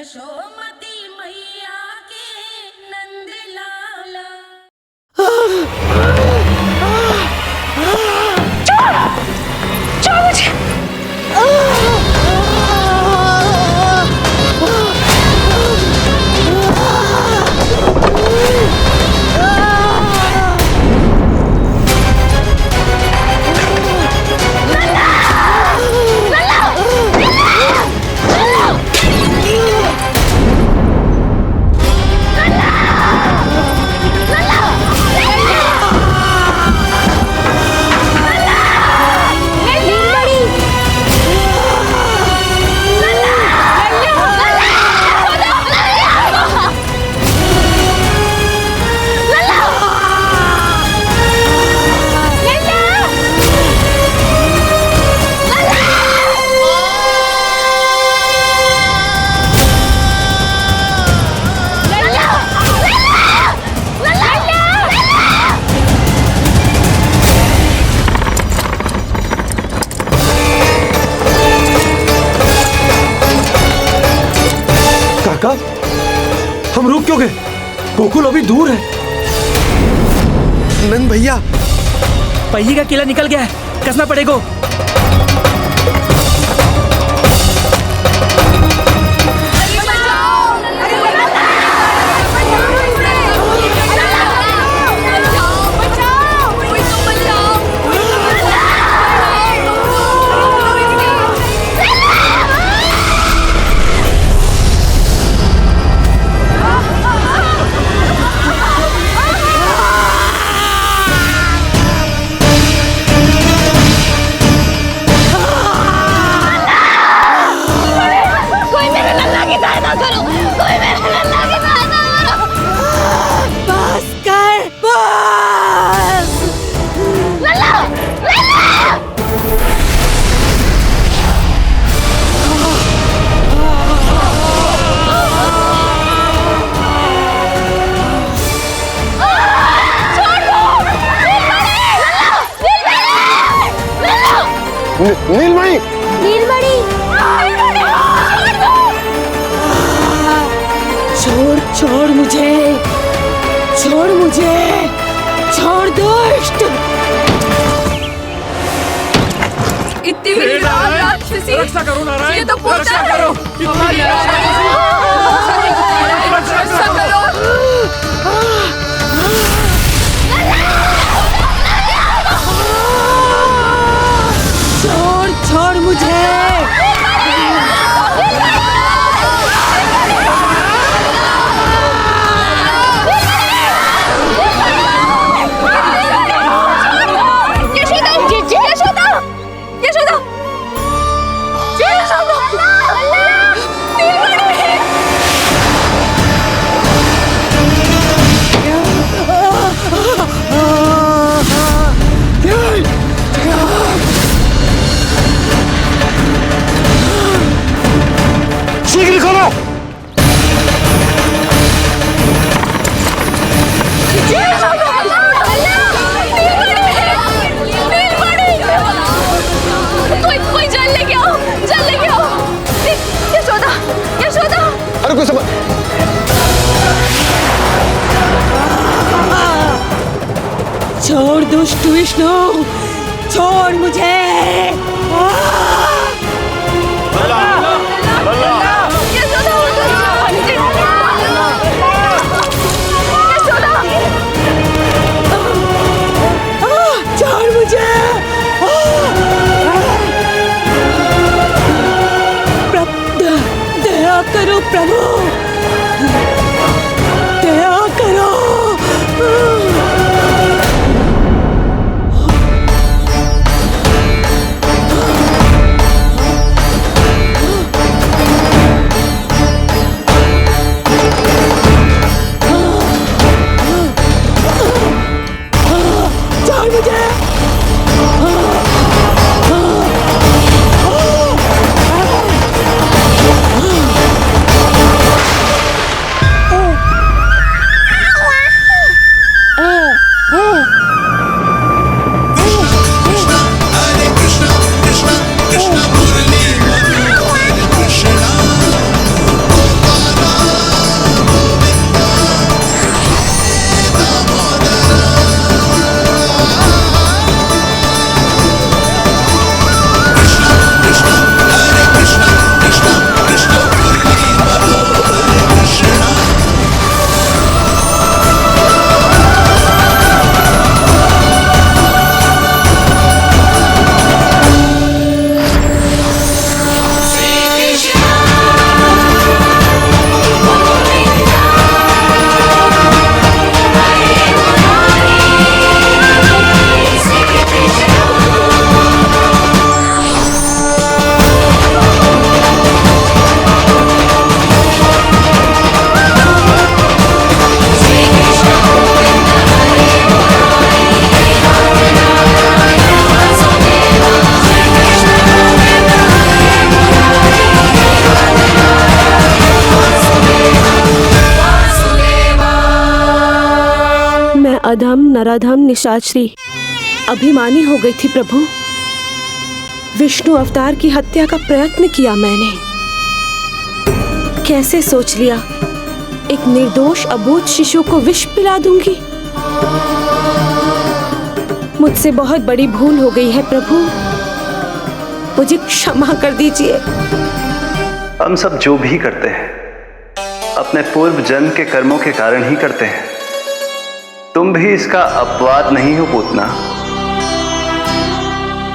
यशोमती मैया के नंद लाला। काका, हम रुक क्यों गए? गोकुल अभी दूर है। नंद भैया, पहिए का किला निकल गया है, कसना पड़ेगा। नीलमणि, नीलमणि, छोड़ छोड़ मुझे, छोड़ मुझे, छोड़ दुष्ट। इतनी विकराल राक्षसी, रक्षा करो नारायण, ये तो रक्षा करो, हमारी रक्षा करो। छोड़ छोड़ मुझे। शीघ्र करो। कोई जल लेके आओ, जल लेके आओ। यशोदा, यशोदा। अरे कोई समझ। छोड़ दुष्ट विष्णु, छोड़ मुझे। छोड़ मुझे। दया करो प्रभु, दया करो। ताराधाम निशाचरी अभिमानी हो गई थी प्रभु। विष्णु अवतार की हत्या का प्रयत्न किया मैंने। कैसे सोच लिया एक निर्दोष अबोध शिशु को विष पिला दूंगी। मुझसे बहुत बड़ी भूल हो गई है प्रभु, मुझे क्षमा कर दीजिए। हम सब जो भी करते हैं अपने पूर्व जन्म के कर्मों के कारण ही करते हैं। तुम भी इसका अपवाद नहीं हो पूतना।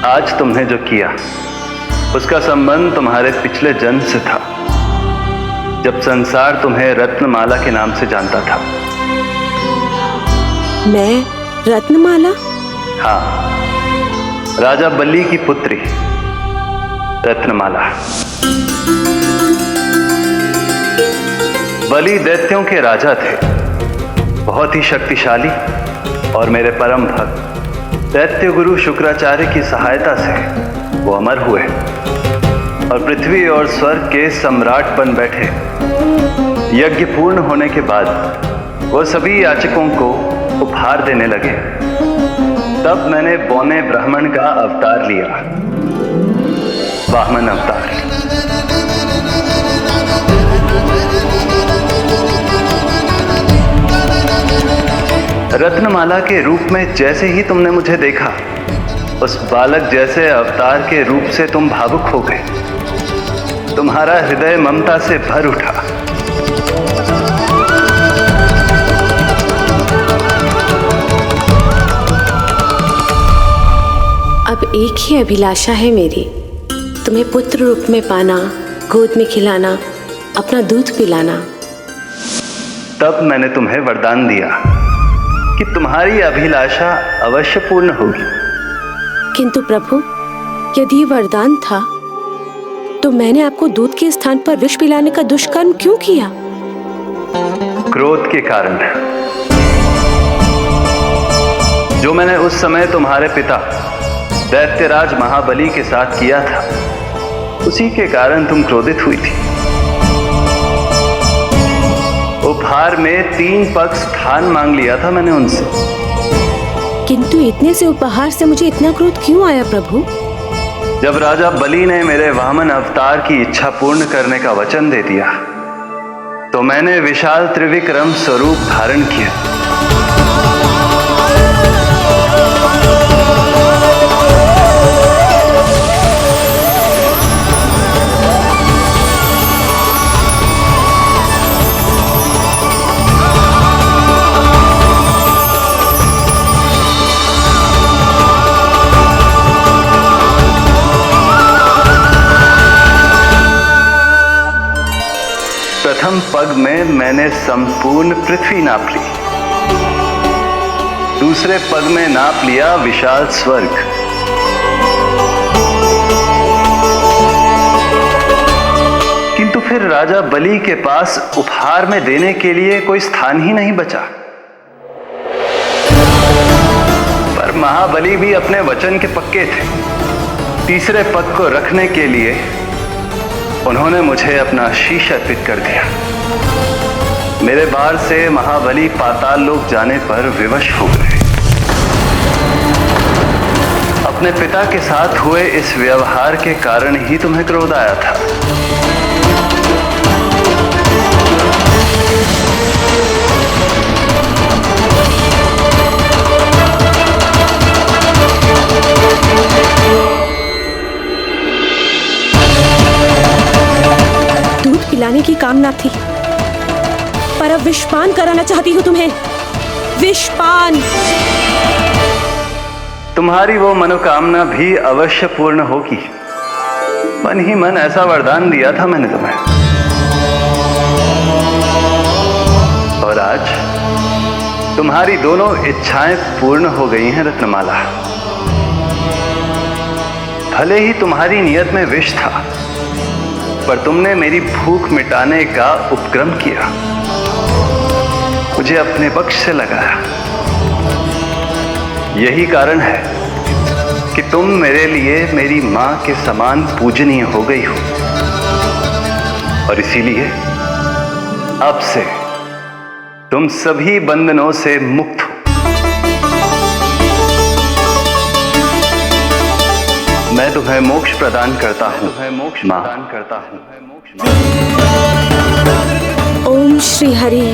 आज तुमने जो किया उसका संबंध तुम्हारे पिछले जन्म से था, जब संसार तुम्हें रत्नमाला के नाम से जानता था। मैं रत्नमाला? हाँ, राजा बलि की पुत्री रत्नमाला। बलि दैत्यों के राजा थे, बहुत ही शक्तिशाली, और मेरे परम भक्त दैत्य गुरु शुक्राचार्य की सहायता से वो अमर हुए और पृथ्वी और स्वर्ग के सम्राट बन बैठे। यज्ञ पूर्ण होने के बाद वो सभी याचकों को उपहार देने लगे। तब मैंने बौने ब्राह्मण का अवतार लिया, वामन अवतार। रत्नमाला के रूप में जैसे ही तुमने मुझे देखा, उस बालक जैसे अवतार के रूप से तुम भावुक हो गए। तुम्हारा हृदय ममता से भर उठा। अब एक ही अभिलाषा है मेरी, तुम्हें पुत्र रूप में पाना, गोद में खिलाना, अपना दूध पिलाना। तब मैंने तुम्हें वरदान दिया कि तुम्हारी अभिलाषा अवश्य पूर्ण होगी। किंतु प्रभु, यदि वरदान था तो मैंने आपको दूध के स्थान पर विष पिलाने का दुष्कर्म क्यों किया? क्रोध के कारण, जो मैंने उस समय तुम्हारे पिता दैत्यराज महाबली के साथ किया था, उसी के कारण तुम क्रोधित हुई थी। उपहार में 3 पग स्थान मांग लिया था मैंने उनसे। किंतु इतने से उपहार से मुझे इतना क्रोध क्यों आया प्रभु? जब राजा बलि ने मेरे वामन अवतार की इच्छा पूर्ण करने का वचन दे दिया, तो मैंने विशाल त्रिविक्रम स्वरूप धारण किया। प्रथम पग में मैंने संपूर्ण पृथ्वी नाप ली, दूसरे पग में नाप लिया विशाल स्वर्ग, किंतु फिर राजा बलि के पास उपहार में देने के लिए कोई स्थान ही नहीं बचा। पर महाबली भी अपने वचन के पक्के थे। तीसरे पग को रखने के लिए उन्होंने मुझे अपना शीश अर्पित कर दिया। मेरे बार से महाबली पाताल लोक जाने पर विवश हो गए। अपने पिता के साथ हुए इस व्यवहार के कारण ही तुम्हें क्रोध आया था। पिलाने की कामना थी, पर अब विषपान कराना चाहती हूँ तुम्हें। विषपान। तुम्हारी वो मनोकामना भी अवश्य पूर्ण होगी। मन ही मन ऐसा वरदान दिया था मैंने तुम्हें। और आज तुम्हारी दोनों इच्छाएं पूर्ण हो गई हैं रत्नमाला। भले ही तुम्हारी नियत में विष था, पर तुमने मेरी भूख मिटाने का उपक्रम किया, मुझे अपने पक्ष से लगाया। यही कारण है कि तुम मेरे लिए मेरी मां के समान पूजनीय हो गई हो, और इसीलिए अब से तुम सभी बंधनों से मुक्त हो। मैं तुम्हें मोक्ष प्रदान करता हूँ, मोक्ष प्रदान करता हूँ। ओम श्री हरि।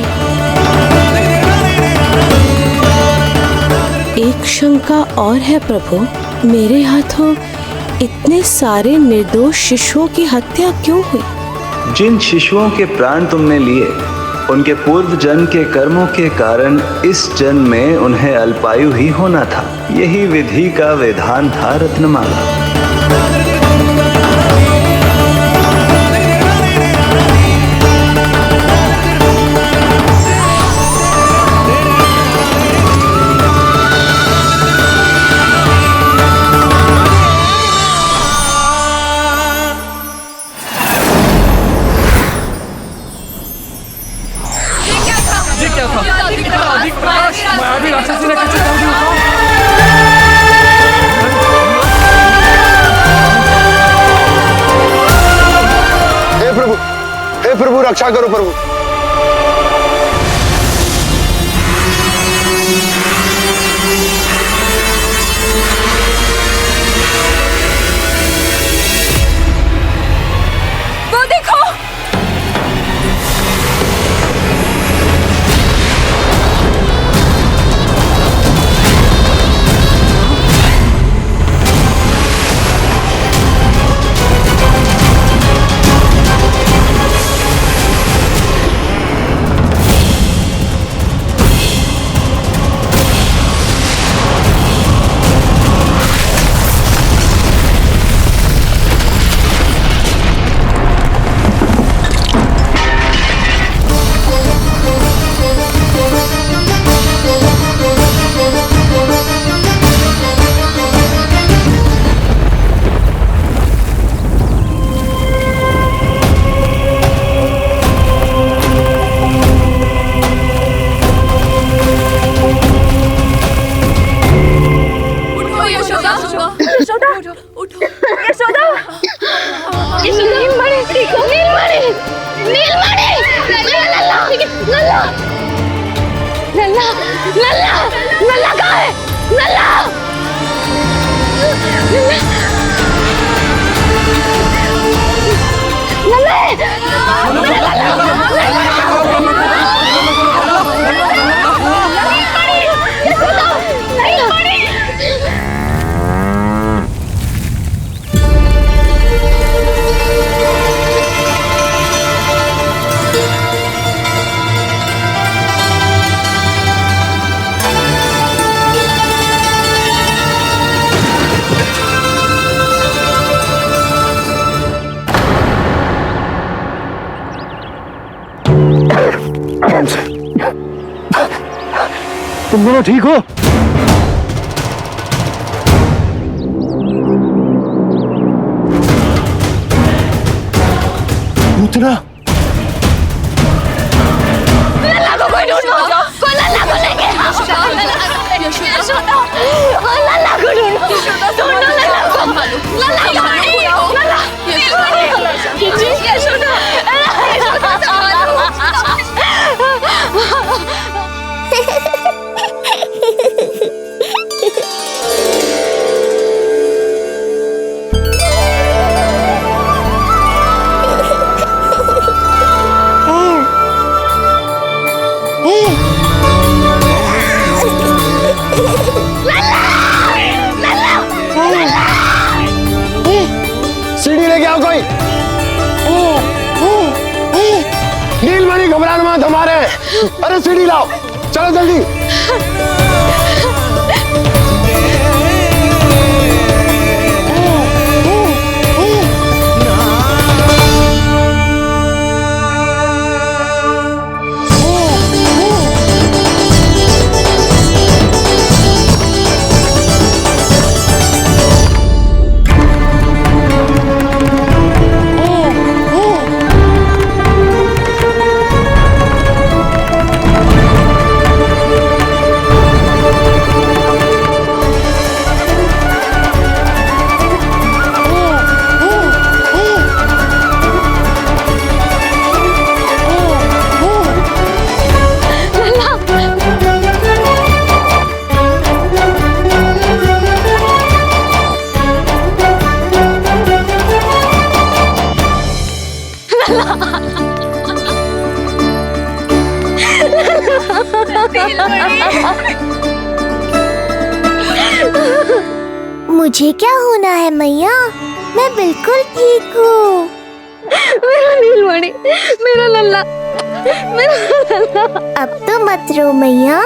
एक शंका और है प्रभु, मेरे हाथों इतने सारे निर्दोष शिशुओं की हत्या क्यों हुई? जिन शिशुओं के प्राण तुमने लिए, उनके पूर्व जन्म के कर्मों के कारण इस जन्म में उन्हें अल्पायु ही होना था। यही विधि का विधान था रत्नमाला। हे प्रभु, रक्षा करो प्रभु। वो देखो, नल्ला कहाँ है? नल्ला, तुम दोनों ठीक हो? पूतना लल्ला को कोई ढूंढो, कोई लल्ला को लेके आओ। यशोदा, लल्ला को ढूंढो, ढूंढो लल्ला को। लल्ला कहाँ है? लल्ला, यशोदा, सीढ़ी लेके आओ कोई। नीलमणि घबराना मत, हमारे। अरे सीढ़ी लाओ, चलो जल्दी। मुझे क्या होना है मैया, मैं बिल्कुल ठीक हूँ। मेरा नीलमणि, मेरा लल्ला, मेरा लल्ला। अब तो मत रो मैया,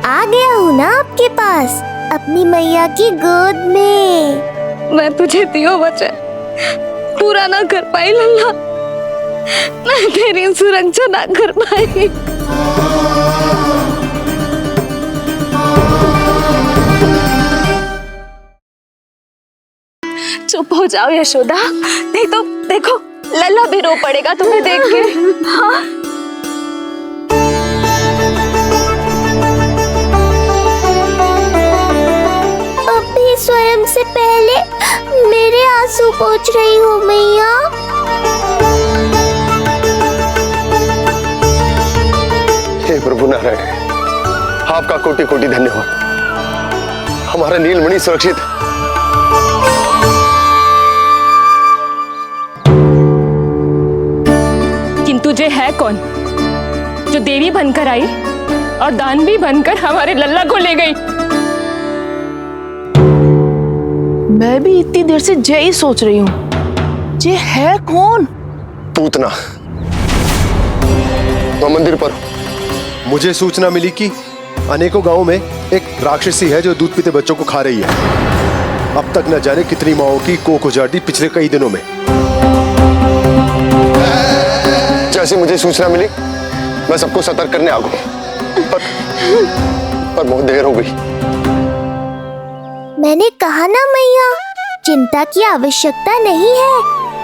आ गया हूँ ना आपके पास, अपनी मैया की गोद में। मैं तुझे दियो वचन पूरा ना कर पाई लल्ला, मैं तेरी सुरक्षा ना कर पाई। चुप हो जाओ यशोदा, नहीं तो देखो लल्ला भी रो पड़ेगा तुम्हें देख के। हाँ? अभी स्वयं से पहले मेरे आंसू पोंछ रही हो मैया। हे प्रभु नारायण, आपका कोटि कोटि धन्यवाद। हमारा नीलमणि सुरक्षित है। किंतु जे है कौन जो देवी बनकर आई और दानवी बनकर हमारे लल्ला को ले गई? मैं भी इतनी देर से जय ही सोच रही हूँ, जे है कौन? पूतना। तो मंदिर पर मुझे सूचना मिली कि अनेकों गांवों में एक राक्षसी है जो दूध पीते बच्चों को खा रही है। अब तक न जाने कितनी माओं की कोख उजाड़ दी पिछले कई दिनों में। जैसे मुझे सूचना मिली मैं सबको सतर्क करने आ गया, पर बहुत देर हो गई। मैंने कहा ना मैया, चिंता की आवश्यकता नहीं है,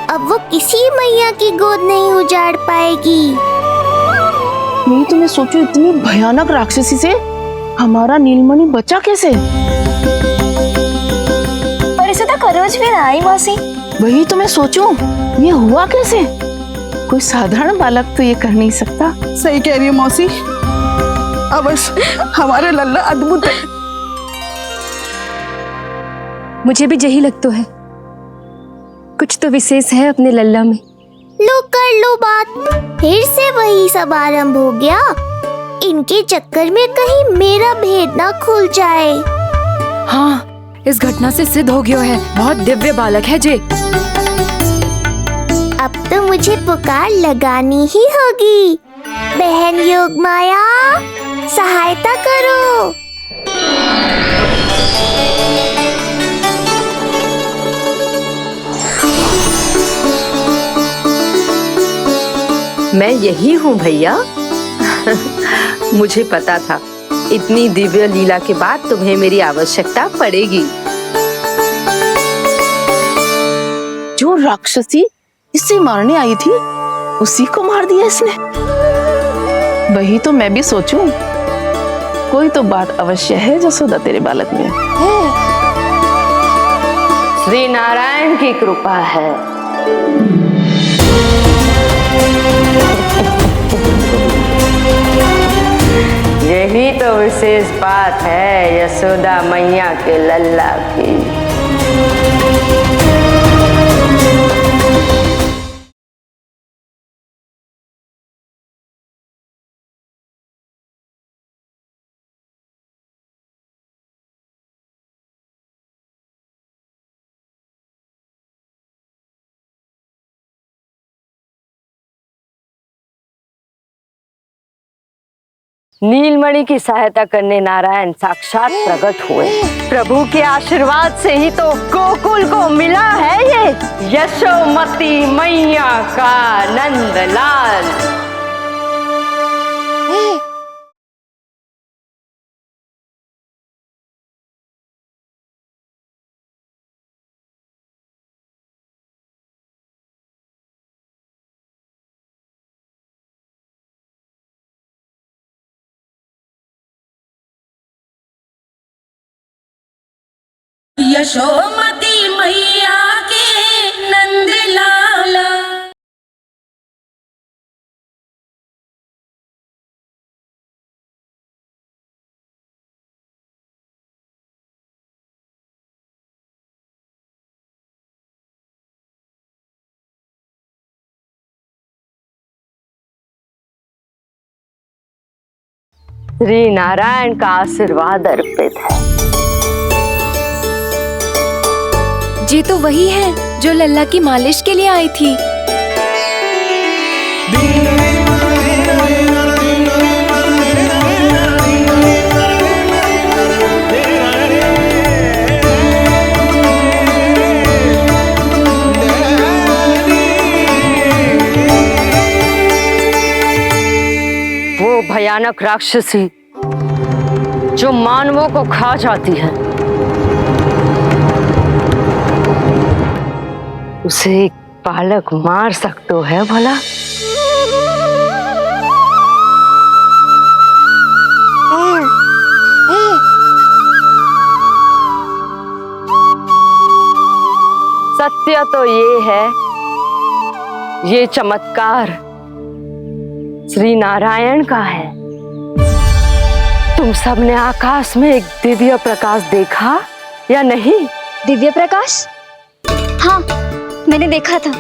अब वो किसी मैया की गोद नहीं उजाड़ पाएगी। नहीं तो मैं सोचूं इतनी भयानक राक्षसी से हमारा नीलमणि बचा कैसे? पर इसे तो करोज भी ना आई मौसी। वही तो मैं सोचूं, ये हुआ कैसे? कोई साधारण बालक तो ये कर नहीं सकता। सही कह रही है मौसी, अवश्य हमारे लल्ला अद्भुत है। मुझे भी यही लगता है, कुछ तो विशेष है अपने लल्ला में। लो कर लो बात, फिर से वही सब आरंभ हो गया। इनके चक्कर में कहीं मेरा भेद ना खुल जाए। हाँ, इस घटना से सिद्ध हो गया है, बहुत दिव्य बालक है जे। अब तो मुझे पुकार लगानी ही होगी। बहन योगमाया, सहायता करो। मैं यही हूँ भैया। मुझे पता था इतनी दिव्य लीला के बाद तुम्हें मेरी आवश्यकता पड़ेगी। जो राक्षसी इसे मारने आई थी उसी को मार दिया इसने। वही तो मैं भी सोचूं, कोई तो बात अवश्य है जसोदा तेरे बालक में। श्री नारायण की कृपा है। यही तो विशेष बात है यशोदा मैया के लल्ला की। नीलमणि की सहायता करने नारायण साक्षात प्रकट हुए। प्रभु के आशीर्वाद से ही तो गोकुल को मिला है ये यशोमती मैया का नंदलाल। यशोमती मैया के नंद लाला। श्री नारायण का आशीर्वाद अर्पित है। ये तो वही है जो लल्ला की मालिश के लिए आई थी। वो भयानक राक्षसी जो मानवों को खा जाती है, उसे एक बालक मार सकते है भला? सत्य तो ये है, ये चमत्कार श्री नारायण का है। तुम सबने आकाश में एक दिव्य प्रकाश देखा या नहीं? दिव्य प्रकाश? हाँ, मैंने देखा था।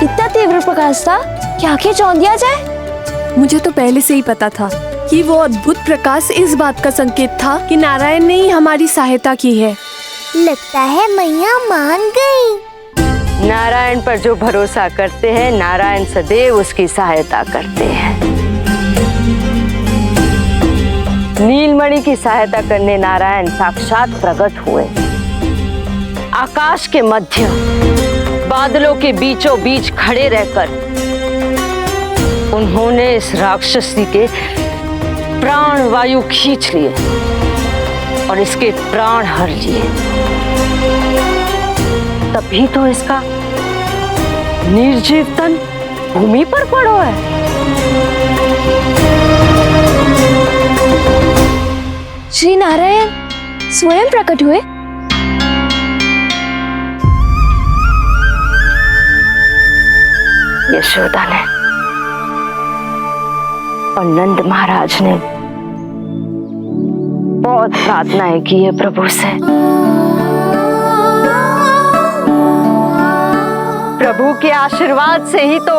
इतना तीव्र प्रकाश था कि आंखें चौंधिया जाए। मुझे तो पहले से ही पता था कि वो अद्भुत प्रकाश इस बात का संकेत था कि नारायण ने ही हमारी सहायता की है। लगता है मैया मान गई। नारायण पर जो भरोसा करते हैं, नारायण सदैव उसकी सहायता करते हैं। नीलमणि की सहायता करने नारायण साक्षात प्रकट हुए। आकाश के मध्य बादलों के बीचों बीच खड़े रहकर उन्होंने इस राक्षसी के प्राण वायु खींच लिए और इसके प्राण हर लिए। तभी तो इसका निर्जीव तन भूमि पर पड़ो है। श्री नारायण स्वयं प्रकट हुए। यशोदा ने और नंद महाराज ने बहुत प्रार्थनाएं की है प्रभु से। प्रभु के आशीर्वाद से ही तो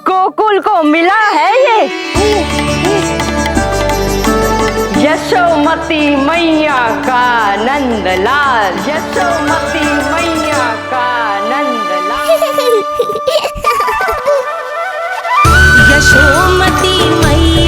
गोकुल को मिला है ये। यशोमती मैया का नंदलाल, यशोमती मैया का नंदलाल। यशोमती मैया